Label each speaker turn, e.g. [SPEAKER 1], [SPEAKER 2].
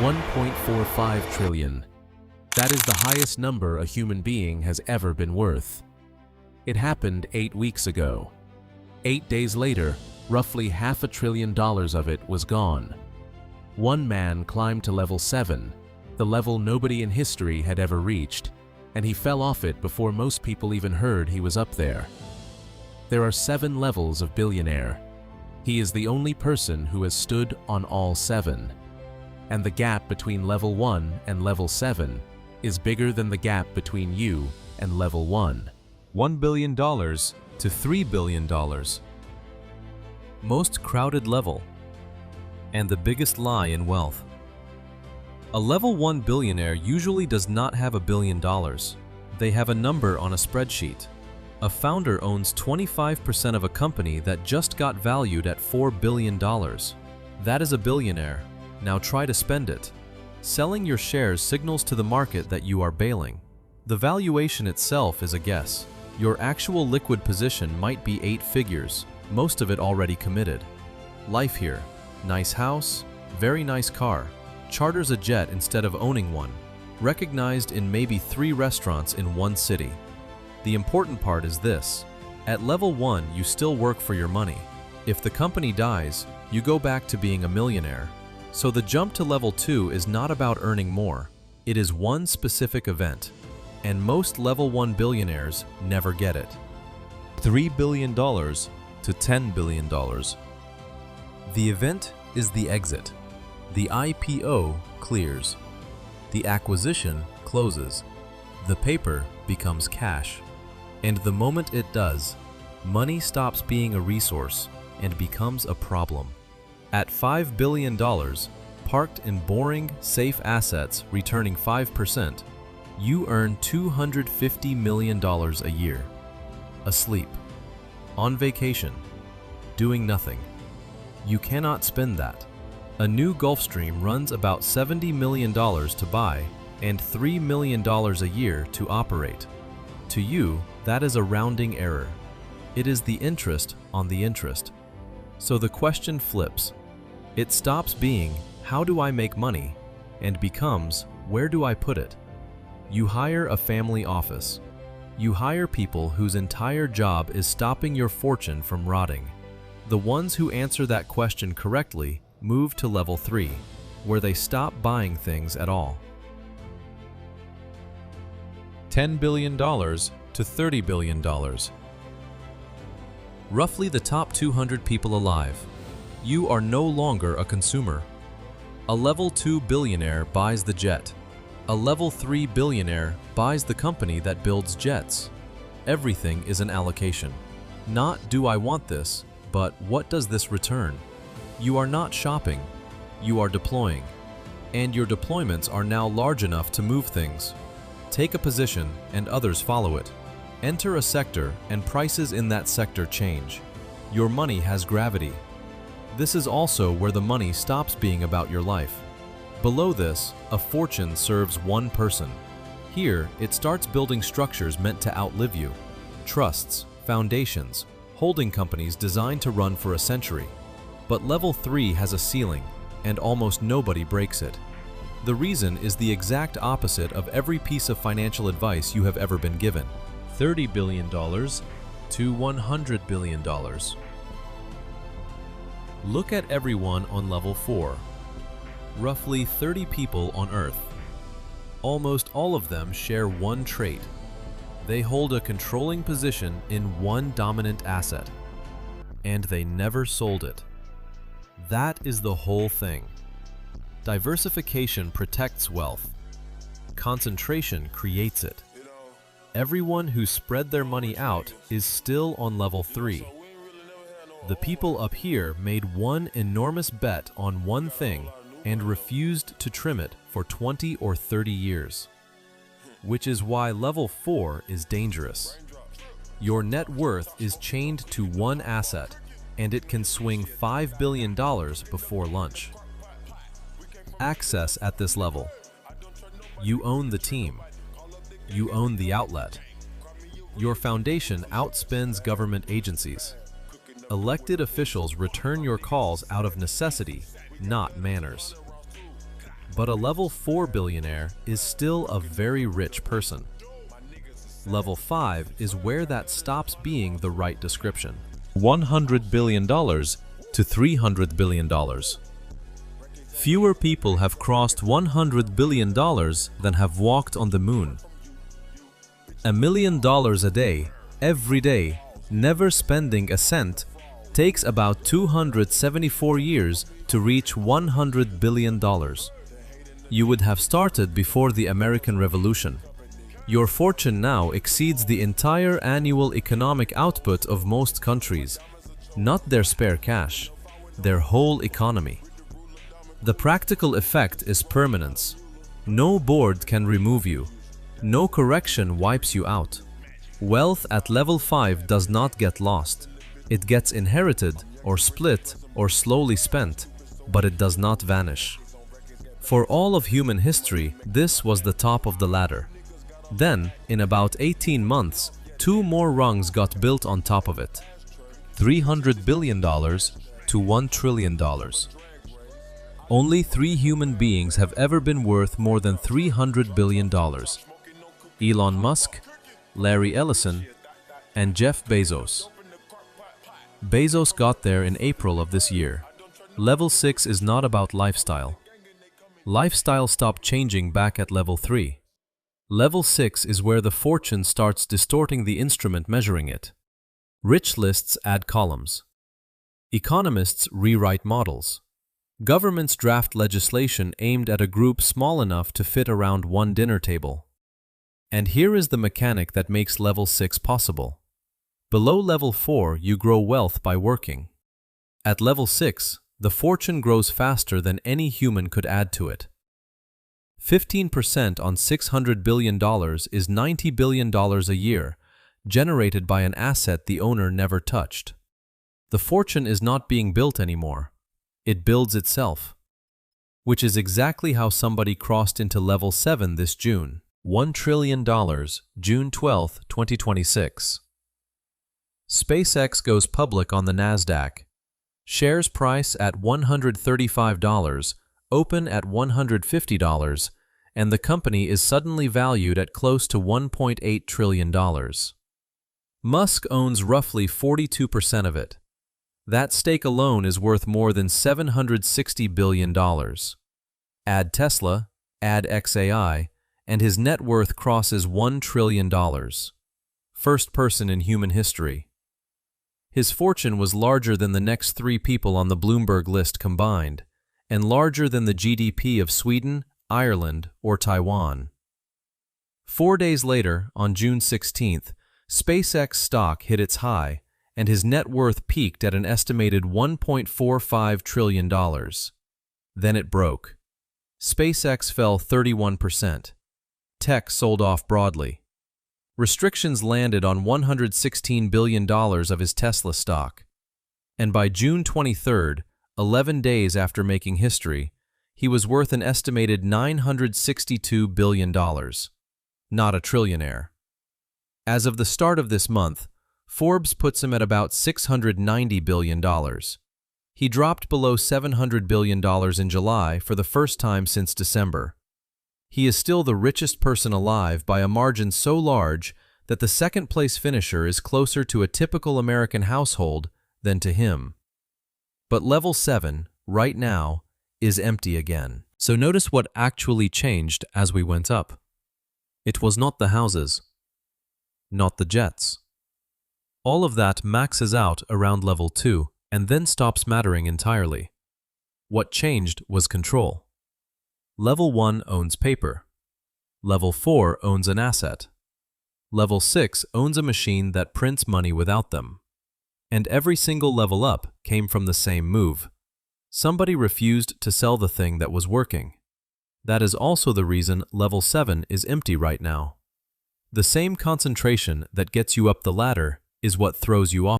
[SPEAKER 1] 1.45 trillion. That is the highest number a human being has ever been worth. It happened 8 weeks ago. 8 days later, roughly $500 billion of it was gone. One man climbed to level 7, the level nobody in history had ever reached, and he fell off it before most people even heard he was up there. There are 7 levels of billionaire. He is the only person who has stood on all 7. And the gap between level 1 and level 7 is bigger than the gap between you and level 1.
[SPEAKER 2] $1 billion to $3 billion. Most crowded level. And the biggest lie in wealth. A level 1 billionaire usually does not have $1 billion. They have a number on a spreadsheet. A founder owns 25% of a company that just got valued at $4 billion. That is a billionaire. Now try to spend it. Selling your shares signals to the market that you are bailing. The valuation itself is a guess. Your actual liquid position might be 8 figures, most of it already committed. Life here. Nice house, very nice car, charters a jet instead of owning one, recognized in maybe 3 restaurants in one city. The important part is this. At level 1, you still work for your money. If the company dies, you go back to being a millionaire. So the jump to level 2 is not about earning more. It is one specific event. And most level 1 billionaires never get it. $3 billion to $10 billion. The event is the exit. The IPO clears. The acquisition closes. The paper becomes cash. And the moment it does, money stops being a resource and becomes a problem. At $5 billion, parked in boring, safe assets returning 5%, you earn $250 million a year. Asleep. On vacation. Doing nothing. You cannot spend that. A new Gulfstream runs about $70 million to buy and $3 million a year to operate. To you, that is a rounding error. It is the interest on the interest. So the question flips. It stops being, how do I make money? And becomes, where do I put it? You hire a family office. You hire people whose entire job is stopping your fortune from rotting. The ones who answer that question correctly move to level 3, where they stop buying things at all. $10 billion to $30 billion. Roughly the top 200 people alive. You are no longer a consumer. A level 2 billionaire buys the jet. A level 3 billionaire buys the company that builds jets. Everything is an allocation. Not do I want this, but what does this return? You are not shopping. You are deploying. And your deployments are now large enough to move things. Take a position and others follow it. Enter a sector and prices in that sector change. Your money has gravity. This is also where the money stops being about your life. Below this, a fortune serves one person. Here, it starts building structures meant to outlive you. Trusts, foundations, holding companies designed to run for a century. But level 3 has a ceiling, and almost nobody breaks it. The reason is the exact opposite of every piece of financial advice you have ever been given. $30 billion to $100 billion. Look at everyone on level 4. Roughly 30 people on Earth. Almost all of them share one trait. They hold a controlling position in one dominant asset, and they never sold it. That is the whole thing. Diversification protects wealth. Concentration creates it. Everyone who spread their money out is still on level 3. The people up here made one enormous bet on one thing and refused to trim it for 20 or 30 years. Which is why level 4 is dangerous. Your net worth is chained to one asset, and it can swing $5 billion before lunch. Access at this level. You own the team. You own the outlet. Your foundation outspends government agencies. Elected officials return your calls out of necessity, not manners. But a level 4 billionaire is still a very rich person. Level 5 is where that stops being the right description. $100 billion to $300 billion. Fewer people have crossed $100 billion than have walked on the moon. $1 million a day, every day, never spending a cent, takes about 274 years to reach $100 billion. You would have started before the American Revolution. Your fortune now exceeds the entire annual economic output of most countries, not their spare cash, their whole economy. The practical effect is permanence. No board can remove you. No correction wipes you out. Wealth at level 5 does not get lost. It gets inherited or split or slowly spent, but it does not vanish. For all of human history, this was the top of the ladder. Then, in about 18 months, 2 more rungs got built on top of it. $300 billion to $1 trillion. Only 3 human beings have ever been worth more than $300 billion. Elon Musk, Larry Ellison, and Jeff Bezos. Bezos got there in April of this year. Level 6 is not about lifestyle. Lifestyle stopped changing back at level 3. Level 6 is where the fortune starts distorting the instrument measuring it. Rich lists add columns. Economists rewrite models. Governments draft legislation aimed at a group small enough to fit around one dinner table. And here is the mechanic that makes level 6 possible. Below level 4, you grow wealth by working. At level 6, the fortune grows faster than any human could add to it. 15% on $600 billion is $90 billion a year, generated by an asset the owner never touched. The fortune is not being built anymore. It builds itself. Which is exactly how somebody crossed into level 7 this June. $1 trillion, June 12, 2026. SpaceX goes public on the NASDAQ. Shares price at $135, open at $150, and the company is suddenly valued at close to $1.8 trillion. Musk owns roughly 42% of it. That stake alone is worth more than $760 billion. Add Tesla, add XAI, and his net worth crosses $1 trillion. First person in human history. His fortune was larger than the next 3 people on the Bloomberg list combined, and larger than the GDP of Sweden, Ireland, or Taiwan. 4 days later, on June 16th, SpaceX stock hit its high, and his net worth peaked at an estimated $1.45 trillion. Then it broke. SpaceX fell 31%. Tech sold off broadly. Restrictions landed on $116 billion of his Tesla stock. And by June 23rd, 11 days after making history, he was worth an estimated $962 billion. Not a trillionaire. As of the start of this month, Forbes puts him at about $690 billion. He dropped below $700 billion in July for the first time since December. He is still the richest person alive by a margin so large that the second-place finisher is closer to a typical American household than to him. But level 7, right now, is empty again. So notice what actually changed as we went up. It was not the houses, not the jets. All of that maxes out around level 2 and then stops mattering entirely. What changed was control. Level 1 owns paper. Level 4 owns an asset. Level 6 owns a machine that prints money without them. And every single level up came from the same move. Somebody refused to sell the thing that was working. That is also the reason level 7 is empty right now. The same concentration that gets you up the ladder is what throws you off.